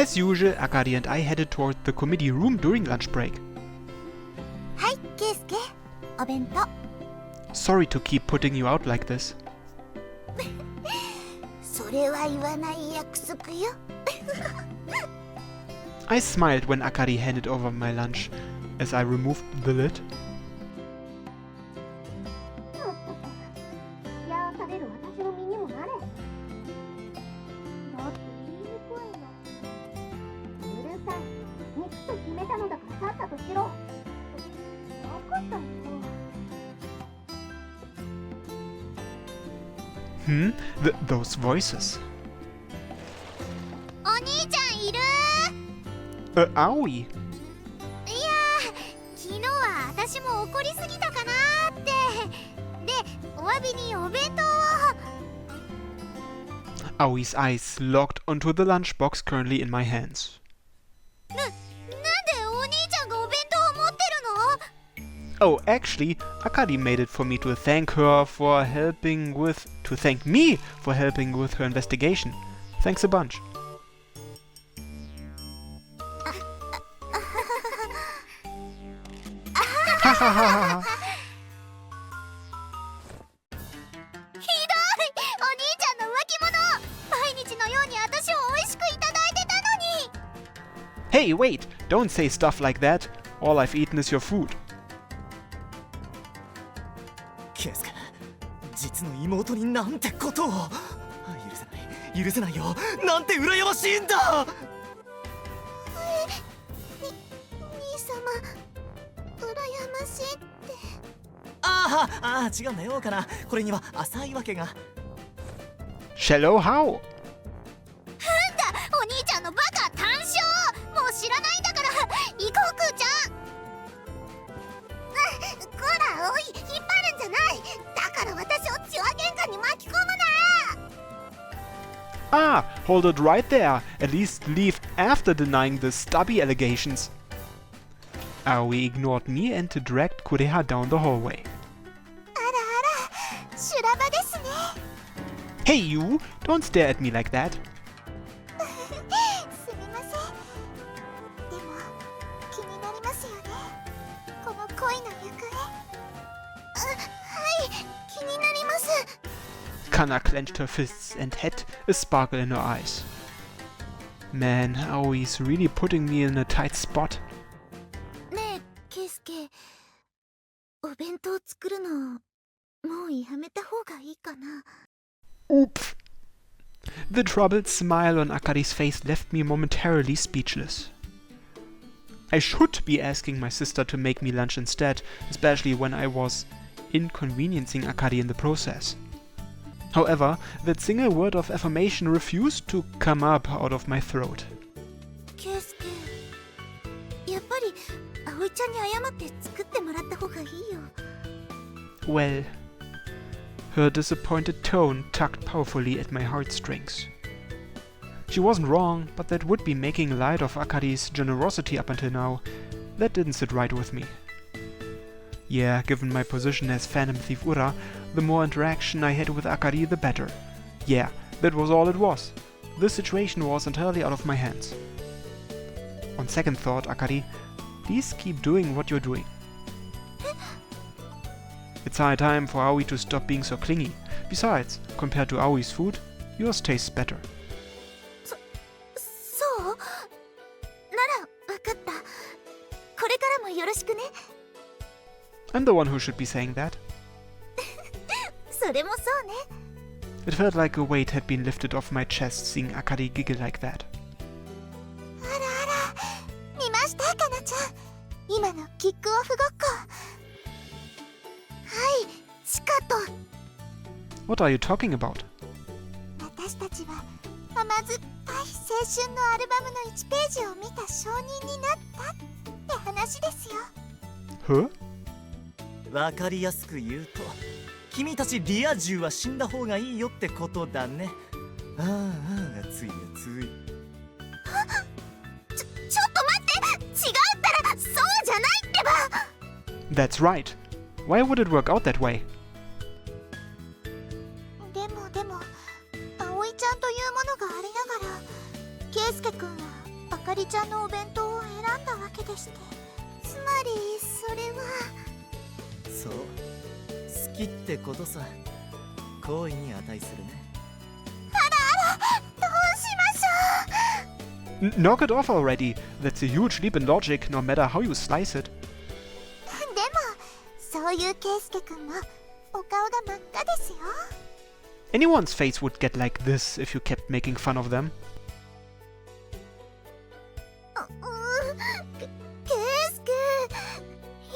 As usual, Akari and I headed toward the committee room during lunch break. はい、ケイスケ、お弁当。 Sorry to keep putting you out like this. それは言わない約束よ。I smiled when Akari handed over my lunch as I removed the lid. いや食べる私の身にもなれ。だって言いにくいの。うるさい。肉と決めたのだからさっさとしろ。分かったよ。Those voices. お兄ちゃんいるAoi. いや昨日は私も怒りすぎたかなって。で、お詫びにお弁当を。 Aoi's eyes locked onto the lunchbox currently in my hands. なんでお兄ちゃんがお弁当を持ってるの？ Oh, actually, Akari made it for me to thank her for helping with... to thank me for helping with her investigation. Thanks a bunch. はははは。ひどい！お兄ちゃんの浮気者！毎日のように私を美味しくいただいてたのに！ Hey, wait! Don't say stuff like that. All I've eaten is your food. ケイスケ、実の妹になんてことを。許せないよ。なんて羨ましいんだ。兄様、羨ましいって。違うんだよかな。これには浅いわけが。 Shallow how? お兄ちゃんのバカ単勝！もう知らないんだから行こうくーちゃん。こらおい、引っ張るんじゃない。だから私を血話喧嘩に巻き込むな。 Ah, hold it right there. At least leave after denying the stubby allegations. Aoi ignored me and dragged Kureha down the hallway. あらあら、修羅場ですね。 Hey you! Don't stare at me like that. すみません。でも気になりますよね、この恋の行方。はい、気になります。 Kana clenched her fists and had a sparkle in her eyes. Man, Aoi's really putting me in a tight spot. ねえ、ケイスケ、お弁当作るのもうやめた方がいいかな。 Oops! The troubled smile on Akari's face left me momentarily speechless. I should be asking my sister to make me lunch instead, especially when I was inconveniencing Akari in the process. However, that single word of affirmation refused to come up out of my throat. ケイスケ、やっぱり葵ちゃんに謝って作ってもらった方がいいよ。 Well, her disappointed tone tugged powerfully at my heartstrings. She wasn't wrong, but that would be making light of Akari's generosity up until now. That didn't sit right with me. Yeah, given my position as Phantom Thief Ura, the more interaction I had with Akari, the better. Yeah, that was all it was. This situation was entirely out of my hands. On second thought, Akari, please keep doing what you're doing. It's high time for Aoi to stop being so clingy. Besides, compared to Aoi's food, yours tastes better. そう？ならわかった。これからもよろしくね。 I'm the one who should be saying that. それもそうね。 It felt like a weight had been lifted off my chest seeing Akari giggle like that. あらあら、見ましたかなちゃん。今のキックオフごっこ。はい、しかと。 What are you talking about? 私たちは甘酸っぱい青春のアルバムの1ページを見た証人になったって話ですよ。 Huh? わかりやすく言うと、君たちリア充は死んだ方がいいよってことだね。熱い熱い。ちょっと待って、違うったらそうじゃないってば。 That's right. Why would it work out that way? でも葵ちゃんというものがありながら、ケイスケ君はかりちゃんのお弁当を選んだわけでして、つまりそれは。そう好きってことさ。好意に値するね。どうしましょう。 Knock it off already. That's a huge leap in logic, no matter how you slice it. でもそういうケイスケくんもお顔が真っ赤ですよ。 Anyone's face would get like this if you kept making fun of them. ケイスケ、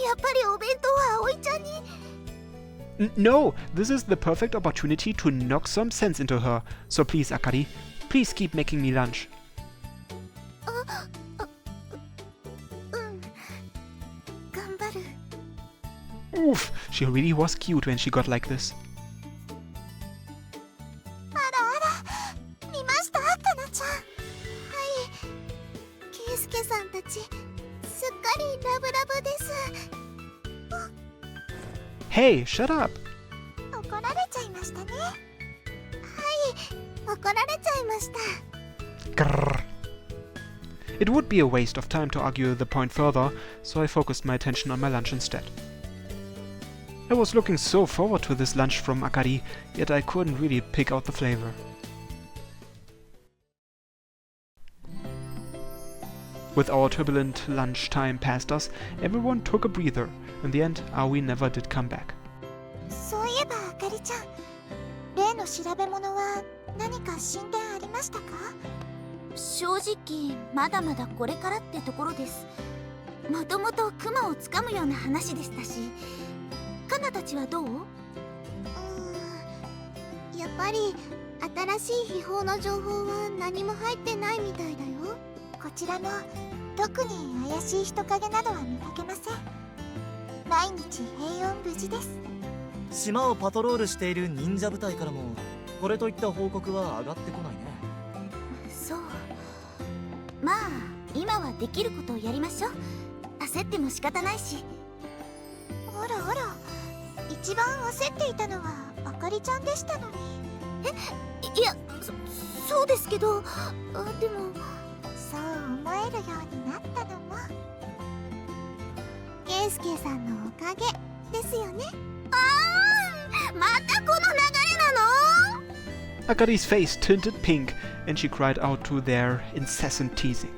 やっぱりお弁当は葵ちゃんに。No, this is the perfect opportunity to knock some sense into her. So please, Akari, please keep making me lunch. 頑張る。 Oof, she really was cute when she got like this. あらあら、見ましたかなちゃん。はい、ケイスケさんたちすっかりラブラブです。 Hey, shut up! 怒られちゃいましたね。はい、怒られちゃいました。 Grrr. It would be a waste of time to argue the point further, so I focused my attention on my lunch instead. I was looking so forward to this lunch from Akari, yet I couldn't really pick out the flavor. With our turbulent lunch time past us, everyone took a breather. In the end, Aoi never did come back. そういえばあかりちゃん、例の調べ物は何か進展ありましたか？正直まだまだこれからってところです。もともとクマをつかむような話でしたし、カナたちはどう？やっぱり新しい秘宝の情報は何も入ってないみたいだよ。こちらも特に怪しい人影などは見かけません。毎日平穏無事です。島をパトロールしている忍者部隊からもこれといった報告は上がってこないね。そう、まあ今はできることをやりましょう。焦っても仕方ないし。あらあら、一番焦っていたのはあかりちゃんでしたのに。いや、そうですけど、でもそう思えるようになったのもケイスケさんのおかげですよね。またこの流れなの？ Akari's face tinted pink, and she cried out to their incessant teasing.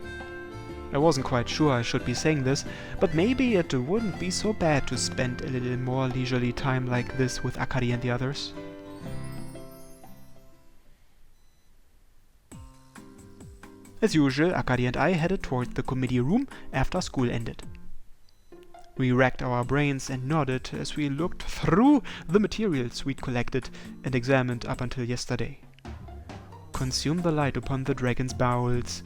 I wasn't quite sure I should be saying this, but maybe it wouldn't be so bad to spend a little more leisurely time like this with Akari and the others. As usual, Akari and I headed toward the committee room after school ended. We racked our brains and nodded as we looked through the materials we'd collected and examined up until yesterday. Consume the light upon the dragon's bowels.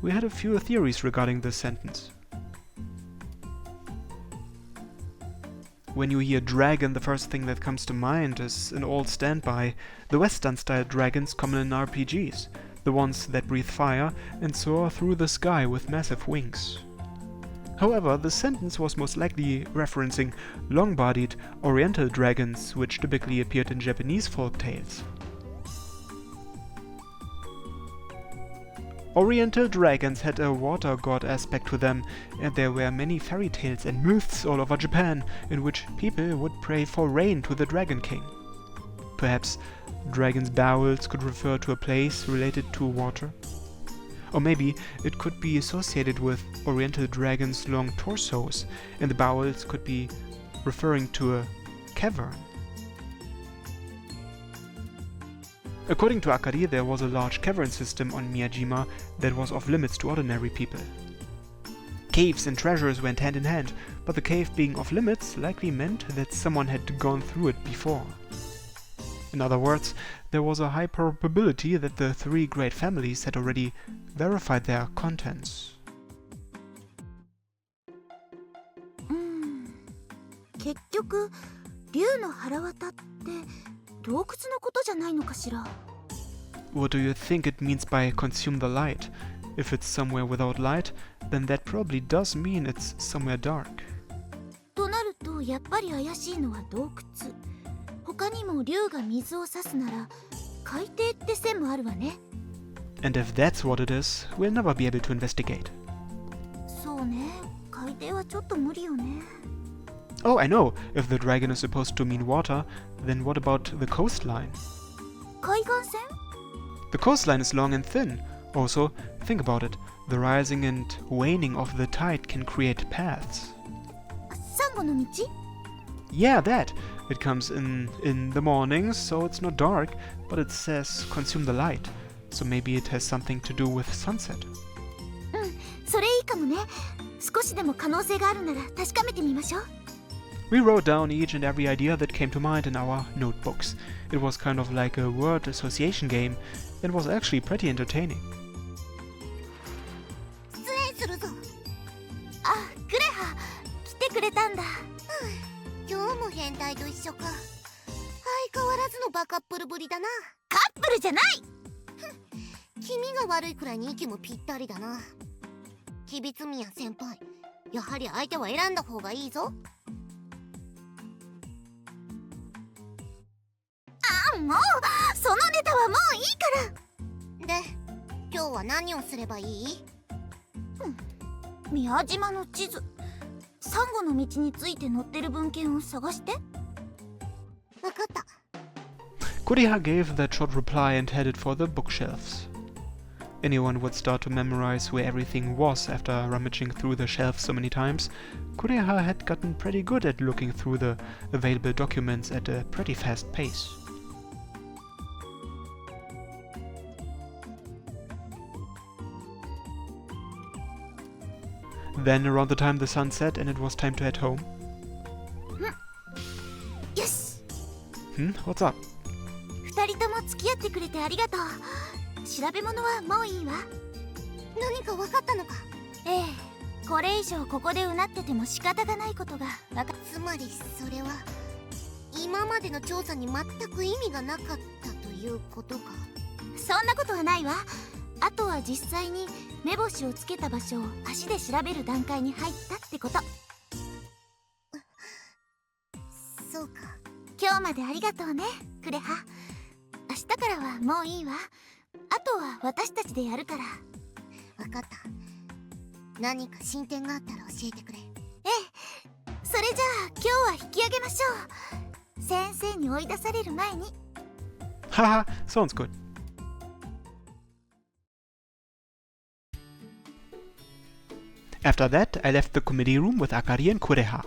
We had a few theories regarding this sentence. When you hear dragon, the first thing that comes to mind is an old standby, the Western-style dragons common in RPGs, the ones that breathe fire and soar through the sky with massive wings. However, the sentence was most likely referencing long-bodied oriental dragons, which typically appeared in Japanese folk tales. Oriental dragons had a water god aspect to them, and there were many fairy tales and myths all over Japan in which people would pray for rain to the Dragon King. Perhaps dragon's bowels could refer to a place related to water? Or maybe it could be associated with oriental dragons' long torsos, and the bowels could be referring to a cavern. According to Akari, there was a large cavern system on Miyajima that was off limits to ordinary people. Caves and treasures went hand in hand, but the cave being off limits likely meant that someone had gone through it before. In other words, there was a high probability that the three great families had already verified their contents. 結局、竜の腹渡って洞窟のことじゃないのかしら。 What do you think it means by consume the light? If it's somewhere without light, then that probably does mean it's somewhere dark. となるとやっぱり怪しいのは洞窟。他にも竜が水を差すなら海底って線もあるわね。And if that's what it is, we'll never be able to investigate. そうね、海底はちょっと無理よね。 Oh, I know! If the dragon is supposed to mean water, then what about the coastline? 海岸線？ The coastline is long and thin. Also, think about it. The rising and waning of the tide can create paths. サンゴの道？ Yeah, that! It comes in the mornings, so it's not dark, but it says consume the light. So maybe it has something to do with sunset. それいいかもね。少しでも可能性があるなら確かめてみましょう。 We wrote down each and every idea that came to mind in our notebooks. It was kind of like a word association game. It was actually pretty entertaining. 出演するぞ。あ、クレハ、来てくれたんだ。今日も変態と一緒か。相変わらずのバカップルぶりだな。カップルじゃない。君が悪いくらいに息もぴったりだな。キビツミヤ先輩、やはり相手は選んだ方がいいぞ。あ、もうそのネタはもういいから。で、今日は何をすればいい？宮島の地図、サンゴの道について載ってる文献を探して。わかった。 Kuriha gave that short reply and headed for the bookshelves. Anyone would start to memorize where everything was after rummaging through the shelves so many times. Kuriha had gotten pretty good at looking through the available documents at a pretty fast pace. Then around the time the sun set and it was time to head home. よし。 What's up? 二人とも付き合ってくれてありがとう。調べ物はもういいわ。何か分かったのか？ええ、これ以上ここでうなってても仕方がないことが分かっ。つまりそれは今までの調査に全く意味がなかったということか。そんなことはないわ。あとは実際に目星をつけた場所を足で調べる段階に入ったってこと。そうか。今日までありがとうね、クレハ。明日からはもういいわ。あとは私たちでやるから。分かった。何か進展があったら教えてくれ。ええ。それじゃあ今日は引き上げましょう。先生に追い出される前に。Haha, sounds good. After that, I left the committee room with Akari and Kureha.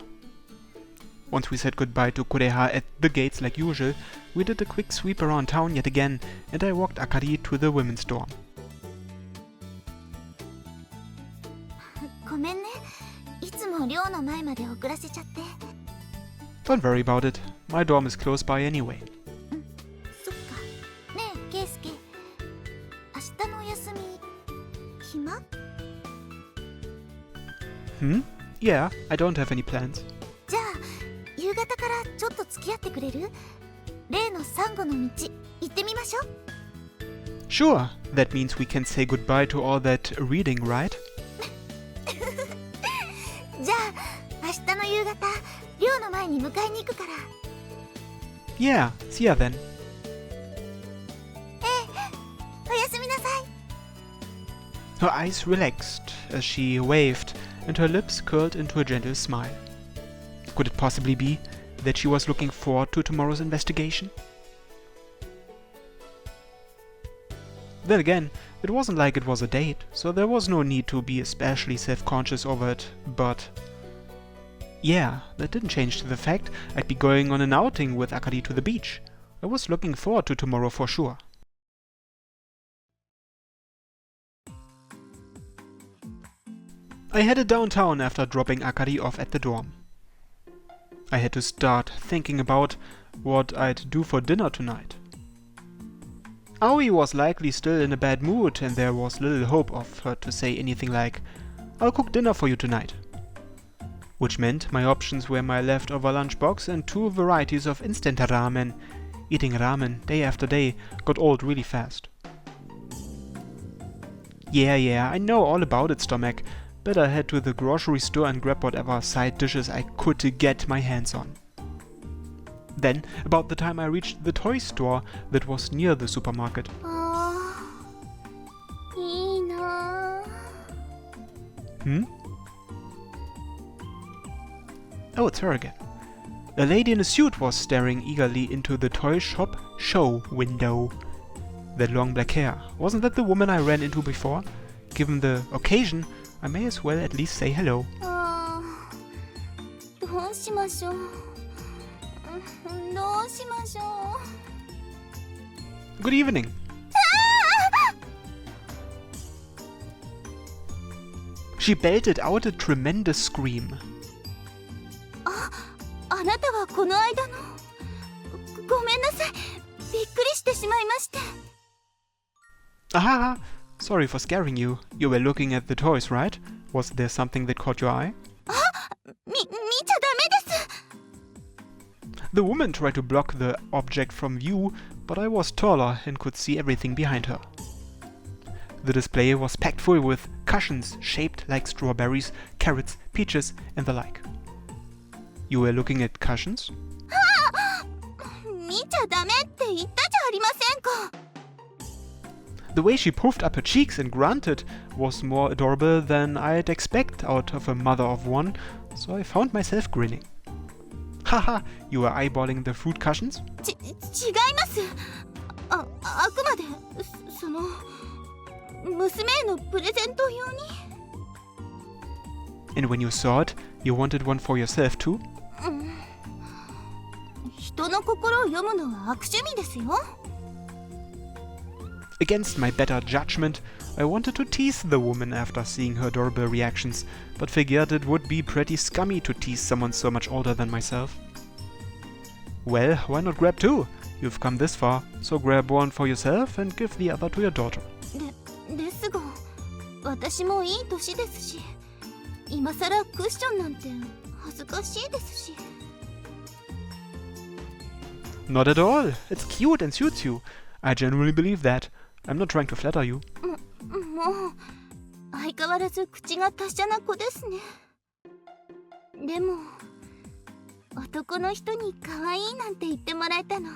Once we said goodbye to Kureha at the gates like usual, we did a quick sweep around town yet again, and I walked Akari to the women's dorm. ごめんね。いつも寮の前まで遅らせちゃって。Don't worry about it. My dorm is close by anyway. そっか。ねえ、ケイスケ。明日のお休み、暇？ Yeah, I don't have any plans. じゃあ夕方からちょっと付き合ってくれる？例のサンゴの道行ってみましょう。 Sure, that means we can say goodbye to all that reading, right? じゃあ明日の夕方寮の前に迎えに行くから。 Yeah, see ya then. おやすみなさい。 Her eyes relaxed as she waved, and her lips curled into a gentle smile. Could it possibly be that she was looking forward to tomorrow's investigation? Then again, it wasn't like it was a date, so there was no need to be especially self-conscious over it, but... yeah, that didn't change the fact I'd be going on an outing with Akari to the beach. I was looking forward to tomorrow for sure. I headed downtown after dropping Akari off at the dorm. I had to start thinking about what I'd do for dinner tonight. Aoi was likely still in a bad mood, and there was little hope of her to say anything like, "I'll cook dinner for you tonight." Which meant my options were my leftover lunchbox and 2 varieties of instant ramen. Eating ramen day after day got old really fast. Yeah, I know all about it, stomach. Better head to the grocery store and grab whatever side dishes I could get my hands on. Then, about the time I reached the toy store that was near the supermarket. Hmm? Oh, it's her again. A lady in a suit was staring eagerly into the toy shop show window. That long black hair. Wasn't that the woman I ran into before? Given the occasion, I may as well at least say hello. どうしましょう。どうしましょう。 Good evening. She belted out a tremendous scream. あなたはこの間の。ごめんなさい。びっくりしてしまいまして。 Aha! Sorry for scaring you. You were looking at the toys, right? Was there something that caught your eye? 見ちゃダメです。 The woman tried to block the object from view, but I was taller and could see everything behind her. The display was packed full with cushions shaped like strawberries, carrots, peaches, and the like. You were looking at cushions? 見ちゃダメって言ったじゃありませんか。 The way she puffed up her cheeks and grunted was more adorable than I'd expect out of a mother of one, so I found myself grinning. Haha, you were eyeballing the fruit cushions? 違います。あくまでその娘へのプレゼント用に。 And when you saw it, you wanted one for yourself too? 人の心を読むのは悪趣味ですよ。 Against my better judgment, I wanted to tease the woman after seeing her adorable reactions, but figured it would be pretty scummy to tease someone so much older than myself. Well, why not grab two? You've come this far, so grab one for yourself and give the other to your daughter. ですが、私もいい年ですし、今さらクッションなんて恥ずかしいですし。 Not at all. It's cute and suits you. I genuinely believe that. I'm not trying to flatter you. もう相変わらず口が達者な子ですね。でも男の人に可愛いなんて言ってもらえたの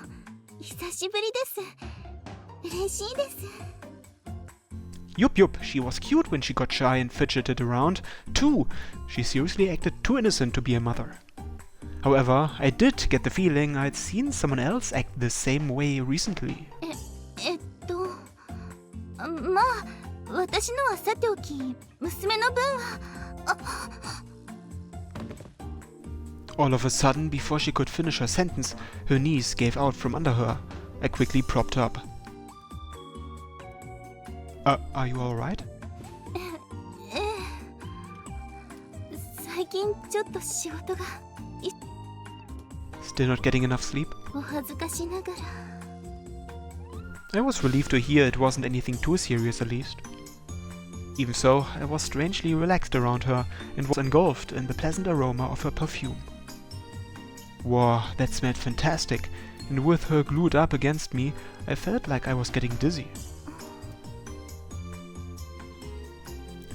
久しぶりです。嬉しいです。 Yup, she was cute when she got shy and fidgeted around, too. She seriously acted too innocent to be a mother. However, I did get the feeling I'd seen someone else act the same way recently. まあ私のはさておき娘の分は。 All of a sudden, before she could finish her sentence, her knees gave out from under her. I quickly propped her up. Are you alright? 最近ちょっと仕事が Still not getting enough sleep? お恥ずかしながら。 I was relieved to hear it wasn't anything too serious at least. Even so, I was strangely relaxed around her and was engulfed in the pleasant aroma of her perfume. Wow, that smelled fantastic, and with her glued up against me, I felt like I was getting dizzy.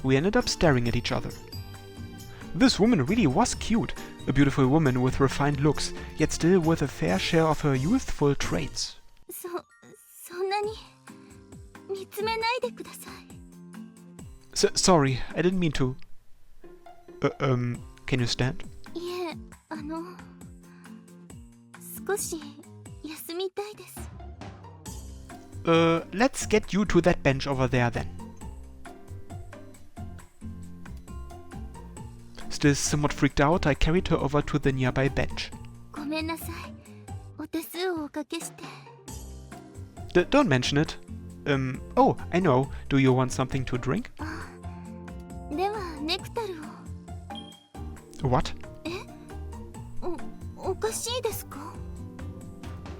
We ended up staring at each other. This woman really was cute, a beautiful woman with refined looks, yet still with a fair share of her youthful traits. そんなに見つめないでください。 Sorry, I didn't mean to. Can you stand? いえ、少し休みたいです。 Let's get you to that bench over there then. Still somewhat freaked out, I carried her over to the nearby bench. ごめんなさい。お手数をおかけして。 Don't mention it. Oh, I know. Do you want something to drink? ではネクタルを。 What? おかしいですか？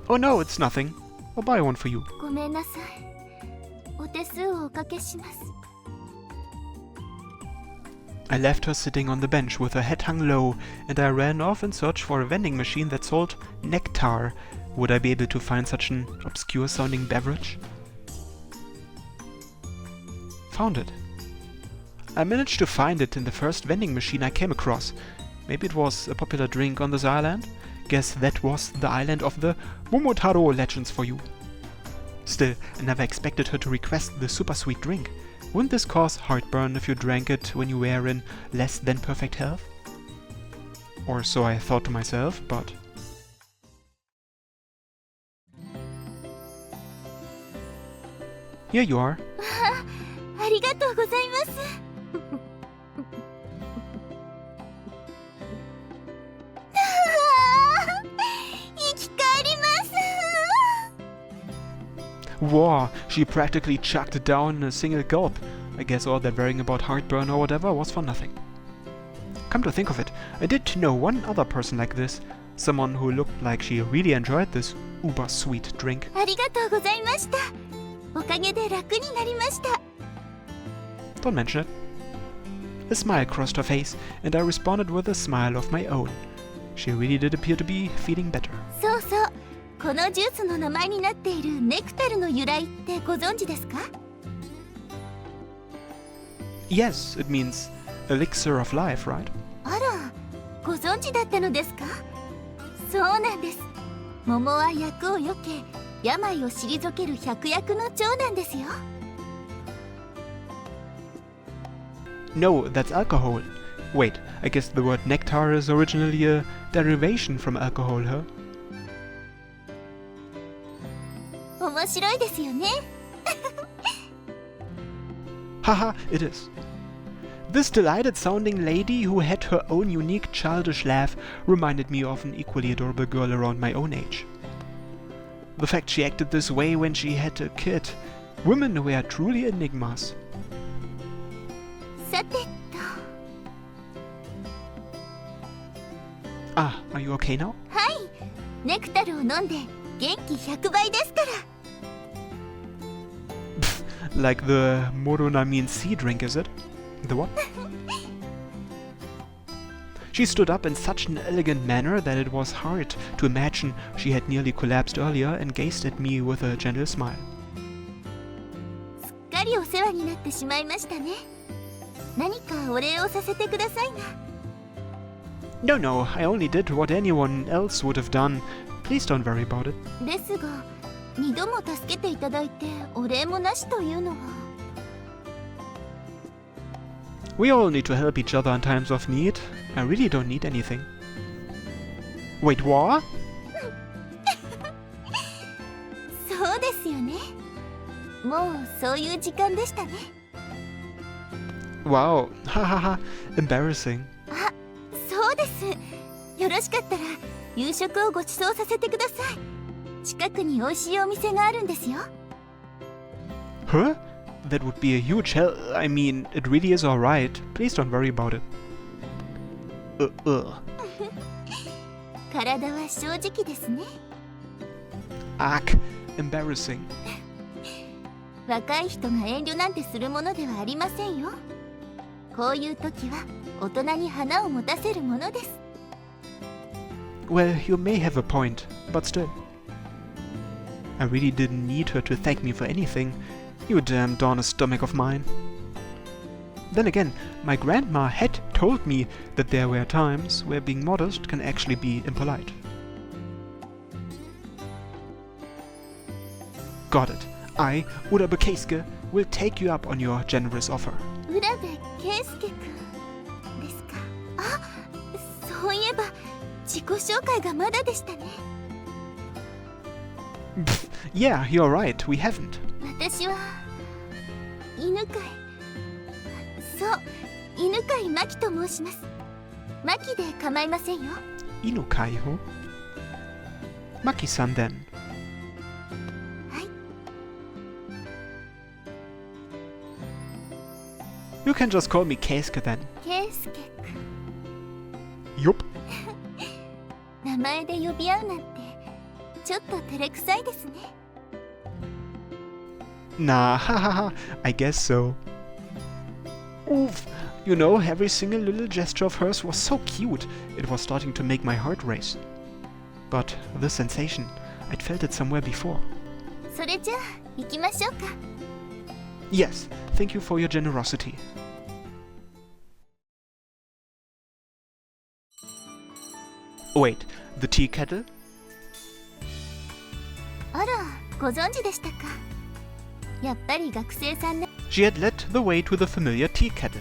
Oh no, it's nothing. I'll buy one for you. ごめんなさい。お手数をおかけします。 I left her sitting on the bench with her head hung low, and I ran off in search for a vending machine that sold nectar. Would I be able to find such an obscure-sounding beverage? Found it. I managed to find it in the first vending machine I came across. Maybe it was a popular drink on this island? Guess that was the island of the Momotaro legends for you. Still, I never expected her to request the super sweet drink. Wouldn't this cause heartburn if you drank it when you were in less than perfect health? Or so I thought to myself, but... Here you are. ありがとうございます生き返ります Wow, she practically chucked it down in a single gulp. I guess all that worrying about heartburn or whatever was for nothing. Come to think of it, I did know one other person like this. Someone who looked like she really enjoyed this uber sweet drink. ありがとうございました。おかげで楽になりました。 Don't mention it. A smile crossed her face, and I responded with a smile of my own. She really did appear to be feeling better. そうそう。このジュースの名前になっているネクタルの由来ってご存知ですか？ Yes, it means elixir of life, right? あら、ご存知だったのですか？そうなんです。桃は厄を避け、病を退ける百薬の長なんですよ。No, that's alcohol. Wait, I guess the word nectar is originally a derivation from alcohol, huh? 面白いですよね。Haha, it is. This delighted sounding lady who had her own unique childish laugh reminded me of an equally adorable girl around my own age. The fact she acted this way when she had a kid. Women were truly enigmas. さてと。 Ah, are you okay now? はい。ネクタルを飲んで元気100倍ですから。 Like the Moronamine sea drink, is it? The what? She stood up in such an elegant manner that it was hard to imagine she had nearly collapsed earlier and gazed at me with a gentle smile. すっかりお世話になってしまいましたね。何かお礼をさせてくださいな。 No, no, I only did what anyone else would have done. Please don't worry about it. ですが、2度も助けていただいてお礼もなしというのは。 We all need to help each other in times of need. I really don't need anything. Wait, what? そうですよね。もうそういう時間でしたね。 Wow, hahaha, embarrassing. あ、そうです。よろしかったら夕食をご馳走させてください。近くに美味しいお店があるんですよ。 Huh? That would be a huge help. I mean, it really is alright. Please don't worry about it. 体は正直ですね。 Ark, embarrassing. 若い人が遠慮なんてするものではありませんよ。こういう時は大人に花を持たせるものです。 Well, you may have a point, but still. I really didn't need her to thank me for anything. You damn Donna's stomach of mine. Then again, my grandma had told me that there were times where being modest can actually be impolite. Got it. I, Urabe Keisuke, will take you up on your generous offer. 浦部圭介くんですか。あ、そういえば自己紹介がまだでしたね。 Yeah, you're right, we haven't. 私は犬飼。そう、犬飼真希と申します。真希で構いませんよ。 Inokaiho? Maki-san then. はい。 You can just call me Keisuke then. 圭介くん。 Yup. 名前で呼び合うなんてちょっと照れくさいですね。 Nah, hahaha, I guess so. Oof, you know, every single little gesture of hers was so cute, it was starting to make my heart race. But this sensation, I'd felt it somewhere before. それじゃあ行きましょうか。 Yes, thank you for your generosity. Wait, the tea kettle? あら、ご存知でしたか。やっぱり学生さんね。 She had led the way to the familiar tea kettle.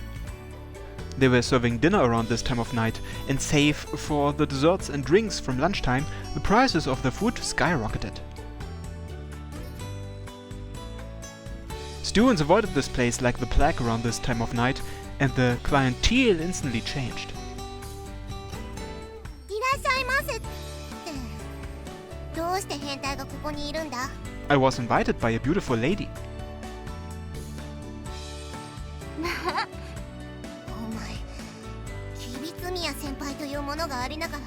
They were serving dinner around this time of night, and save for the desserts and drinks from lunchtime, the prices of the food skyrocketed. Students avoided this place like the plague around this time of night, and the clientele instantly changed. いらっしゃいませって。どうして変態がここにいるんだ？ I was invited by a beautiful lady. お前、キビツミヤ先輩というものがありながら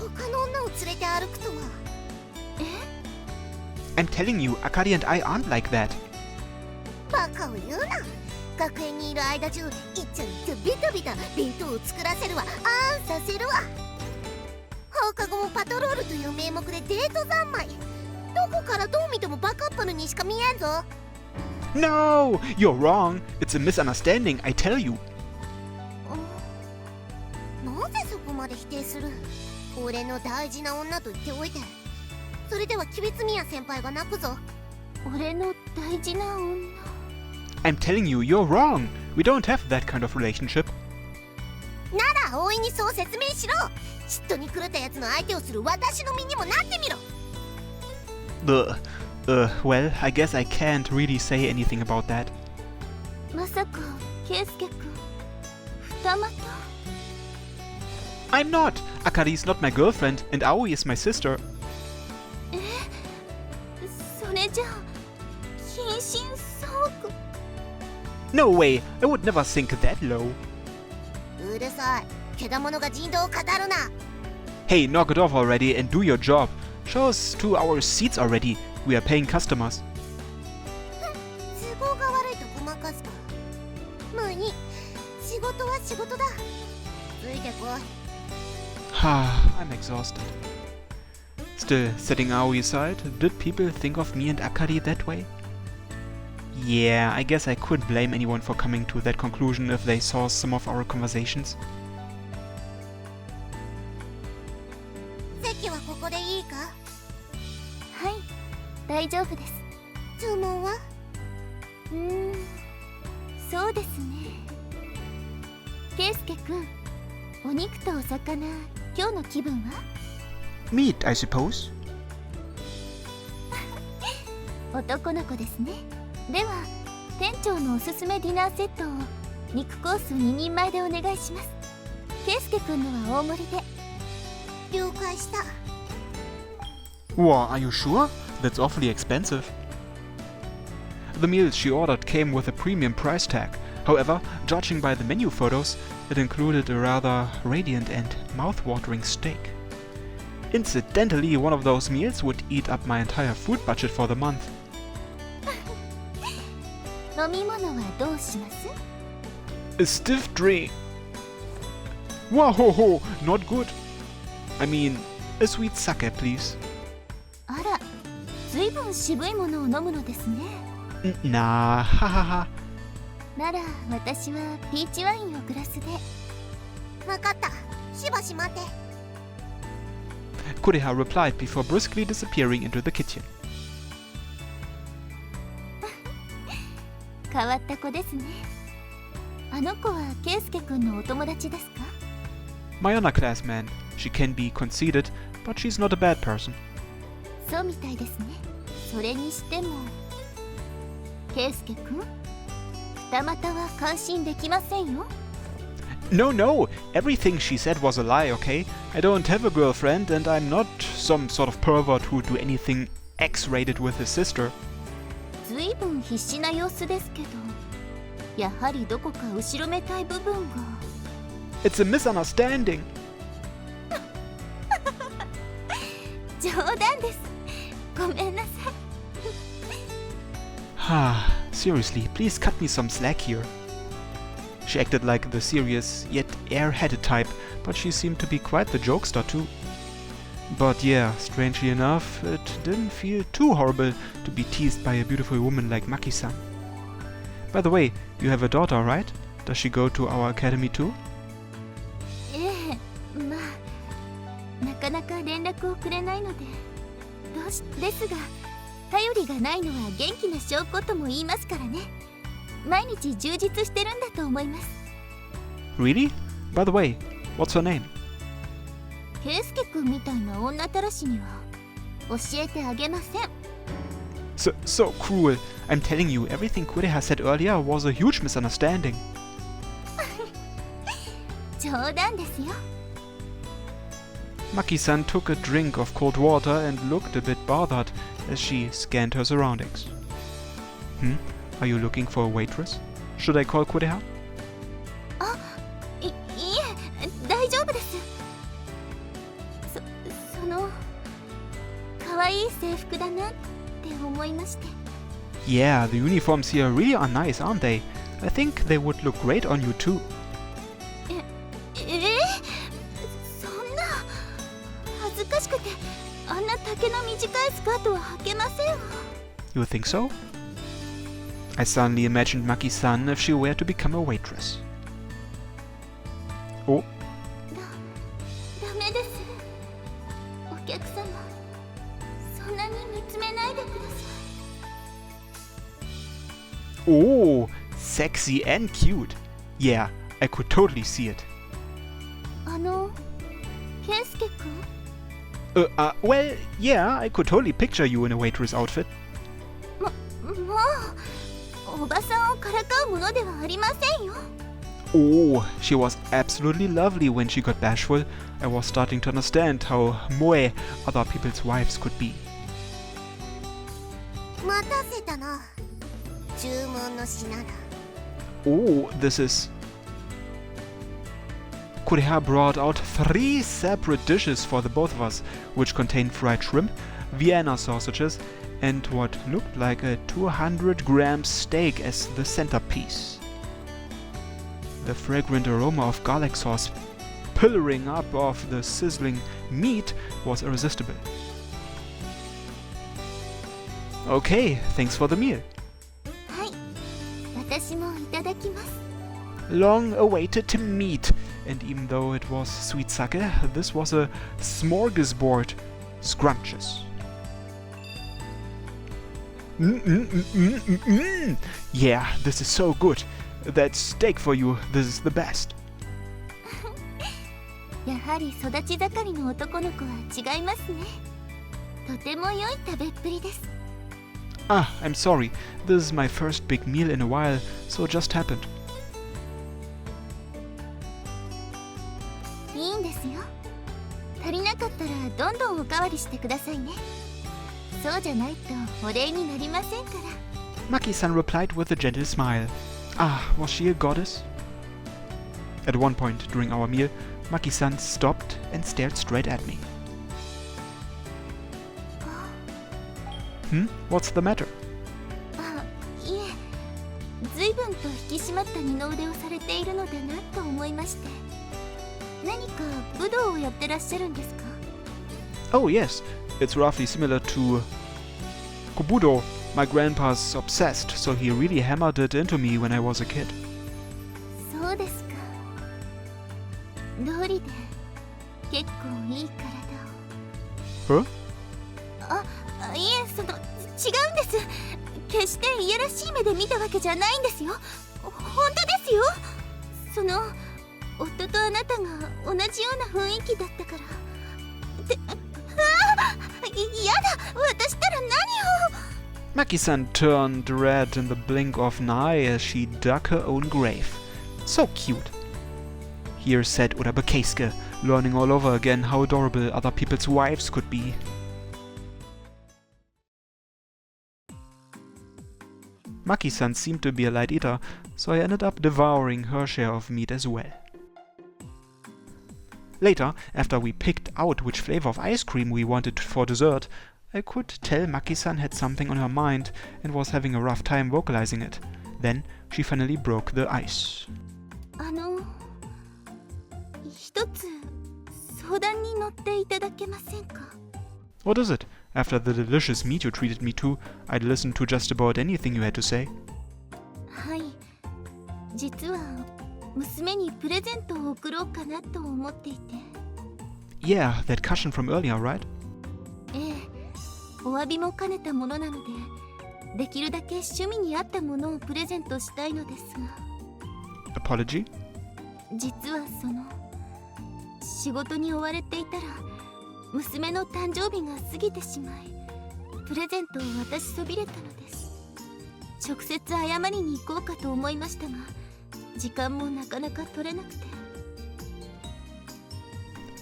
他の女を連れて歩くとは。I'm telling you, Akari and I aren't like that. バカを言うな。学園にいる間中、いっちゃいっちゃビタビタ弁当を作らせるわ、あんさせるわ。放課後もパトロールという名目でデート三昧。どこからどう見てもバカップルにしか見えんぞ。 No! You're wrong! It's a misunderstanding, I tell you. なぜそこまで否定する？俺の大事な女と言っておいて。それではキビツミヤ先輩が泣くぞ。俺の大事な女。 I'm telling you, you're wrong! We don't have that kind of relationship. なら大いにそう説明しろ。嫉妬に狂ったやつの相手をする私の身にもなってみろ。 Well, I guess I can't really say anything about that. まさか、ケイスケ君、二股？ I'm not! Akari is not my girlfriend, and Aoi is my sister. それじゃあ、近親相関。 No way! I would never sink that low. うるさい。けだものが人道を語るな。 Hey, knock it off already and do your job. Show us to our seats already. We are paying customers. 都合が悪いとごまかすか。まあいい。仕事は仕事だ。ついてこい。I'm exhausted. Still, setting Aoi aside, did people think of me and Akari that way? Yeah, I guess I couldn't blame anyone for coming to that conclusion if they saw some of our conversations. 席はここでいいか？はい、大丈夫です。注文は？そうですね。ケイスケ君、お肉とお魚、今日の気分は？ Meat, I suppose. 男の子ですね。では、店長のおすすめディナーセットを肉コース2人前でお願いします。ケイスケ君のは大盛りで。了解した。 Wow, are you sure? That's awfully expensive. The meal she ordered came with a premium price tag. However, judging by the menu photos, it included a rather radiant and mouth-watering steak. Incidentally, one of those meals would eat up my entire food budget for the month. 飲み物はどうします？ A stiff drink. Whoa, not good. I mean, a sweet sake, please. あら、ずいぶん渋いものを飲むのですね。Nah, hahaha. なら、私はピーチワインをグラスで。わかった。しばし待て。Kureha replied before briskly disappearing into the kitchen. 変わった子ですね。あの子はケイスケ君のお友達ですか？ My honor classman. She can be conceited, but she's not a bad person. そうみたいですね。それにしても、ケイスケ君、二股は感心できませんよ。No, everything she said was a lie, okay? I don't have a girlfriend and I'm not some sort of pervert who would do anything X-rated with his sister. ずいぶん必死な様子ですけど、やはりどこか後ろめたい部分が。It's a misunderstanding. 冗談です。ごめんなさい。Seriously, please cut me some slack here. She acted like the serious yet air-headed type, but she seemed to be quite the jokester too. But yeah, strangely enough, it didn't feel too horrible to be teased by a beautiful woman like Maki-san. By the way, you have a daughter, right? Does she go to our academy too? まあ、なかなか連絡をくれないので、ですが、頼りがないのは元気な証拠とも言いますからね。毎日充実してるんだと思います。 Really? By the way, what's her name? ケイスケ君みたいな女たらしには教えてあげません。 So cruel. I'm telling you, everything Kureha said earlier was a huge misunderstanding. 冗談ですよ。 Maki-san took a drink of cold water and looked a bit bothered as she scanned her surroundings. Are you looking for a waitress? Should I call Kureha? いえ、大丈夫です。その可愛い制服だなって思いまして。 Yeah, the uniforms here really are nice, aren't they? I think they would look great on you too. そんな恥ずかしくてあんな丈の短いスカートは履けませんわ。 You think so? I suddenly imagined Maki-san if she were to become a waitress. Oh, ダメです。お客様、そんなに見つめないでください。 oh, sexy and cute. Yeah, I could totally see it. ケイスケ君？ Well, yeah, I could totally picture you in a waitress outfit. もうおばさんをからかうものではありませんよ。 Oh, she was absolutely lovely when she got bashful. I was starting to understand how moe other people's wives could be. 待たせたな。注文の品だ。 Oh, this is... Kureha brought out 3 separate dishes for the both of us, which contained fried shrimp, Vienna sausages, and what looked like a 200-gram steak as the centerpiece. The fragrant aroma of garlic sauce pillaring up off the sizzling meat was irresistible. Okay, thanks for the meal. はい、私もいただきます。 Long-awaited meat, and even though it was sweet sake, this was a smorgasbord. Scrumptious. Yeah, this is so good. That steak for you, this is the best. やはり育ち盛りの男の子は違いますね。とても良い食べっぷりです。 Ah, I'm sorry. This is my first big meal in a while, so it just happened. いいんですよ。足りなかったらどんどんおかわりしてくださいね。そうじゃないとお礼になりませんから。 Maki-san replied with a gentle smile. Ah, was she a goddess? At one point during our meal, Maki-san stopped and stared straight at me. What's the matter? あ、いえ、随分と引き締まった二の腕をされているのだなと思いまして。何か武道をやってらっしゃるんですか？ Oh yes, it's roughly similar to Kobudo. My grandpa's obsessed, so he really hammered it into me when I was a kid. そうですか。道理で結構いい体を。 Huh? いえ、違うんです。決していやらしい目で見たわけじゃないんですよ。本当ですよ。夫とあなたが同じような雰囲気だったから。やだ、私ったら何を。 Maki-san turned red in the blink of an eye as she dug her own grave. So cute. Here sat Uraba Keisuke, learning all over again how adorable other people's wives could be. Maki-san seemed to be a light eater, so I ended up devouring her share of meat as well. Later, after we picked out which flavor of ice cream we wanted for dessert, I could tell Maki-san had something on her mind and was having a rough time vocalizing it. Then she finally broke the ice. 一つ相談に乗っていただけませんか？ What is it? After the delicious meat you treated me to, I'd listen to just about anything you had to say. はい、実は娘にプレゼントを贈ろうかなと思っていて。 Yeah, that cushion from earlier, right? ええ、お詫びも兼ねたものなので、できるだけ趣味に合ったものをプレゼントしたいのですが。 Apology? 実は仕事に追われていたら娘の誕生日が過ぎてしまい、プレゼントを渡しそびれたのです。直接謝りに行こうかと思いましたが、時間もなかなか取れなくて。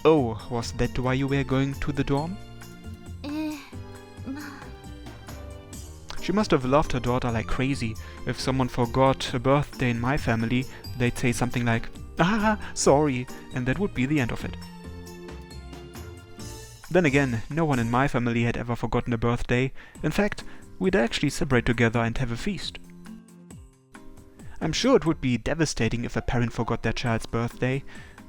Oh, was that why you were going to the dorm? まあ She must have loved her daughter like crazy. If someone forgot a birthday in my family, they'd say something like, "Ah, sorry," and that would be the end of it. Then again, no one in my family had ever forgotten a birthday. In fact, we'd actually celebrate together and have a feast. I'm sure it would be devastating if a parent forgot their child's birthday.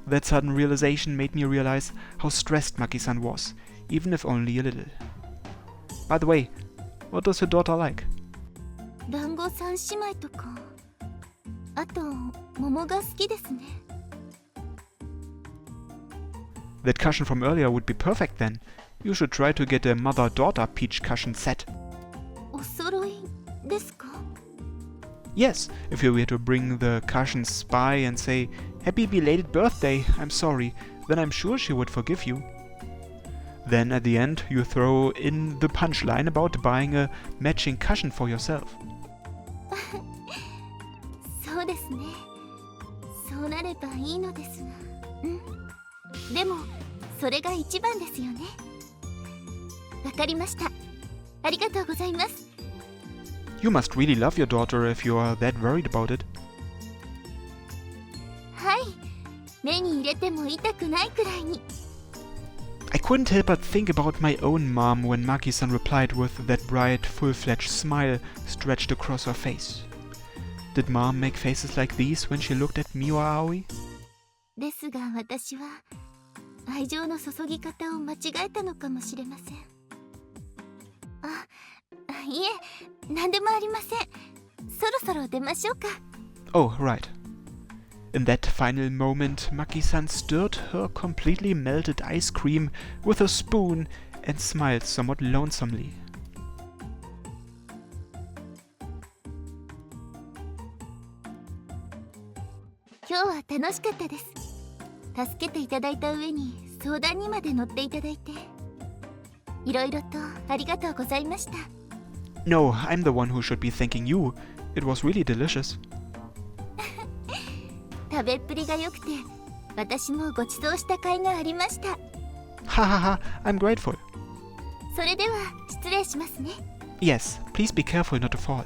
That sudden realization made me realize how stressed Maki-san was, even if only a little. By the way, what does her daughter like? 団子三姉妹とか、あと桃が好きですね。 That cushion from earlier would be perfect then. You should try to get a mother-daughter peach cushion set. お揃いですか？ Yes, if you were to bring the cushions by and say, "Happy belated birthday, I'm sorry," then I'm sure she would forgive you. Then at the end you throw in the punchline about buying a matching cushion for yourself. そうですね。そうなればいいのですが。でもそれが一番ですよね。わかりました。ありがとうございます。 You must really love your daughter if you are that worried about it. はい。目に入れても痛くないくらいに。 I couldn't help but think about my own mom when Maki-san replied with that bright, full-fledged smile stretched across her face. Did mom make faces like these when she looked at me or Aoi? ですが私は愛情の注ぎ方を間違えたのかもしれません。いえ、なんでもありません。そろそろ出ましょうか。 Oh, right. In that final moment, Maki-san stirred her completely melted ice cream with a spoon and smiled somewhat lonesomely. 今日は楽しかったです。助けていただいた上に相談にまで乗っていただいて、いろいろとありがとうございました。 No, I'm the one who should be thanking you. It was really delicious. 食べっぷりが良くて、私もご馳走した甲斐がありました。 Ha ha ha, I'm grateful. それでは失礼しますね。 Yes, please be careful not to fall.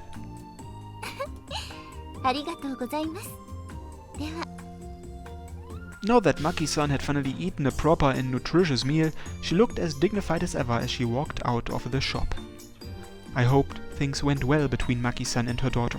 ありがとうございます。では。 Now that Maki-san had finally eaten a proper and nutritious meal, she looked as dignified as ever as she walked out of the shop. I hoped things went well between Maki-san and her daughter.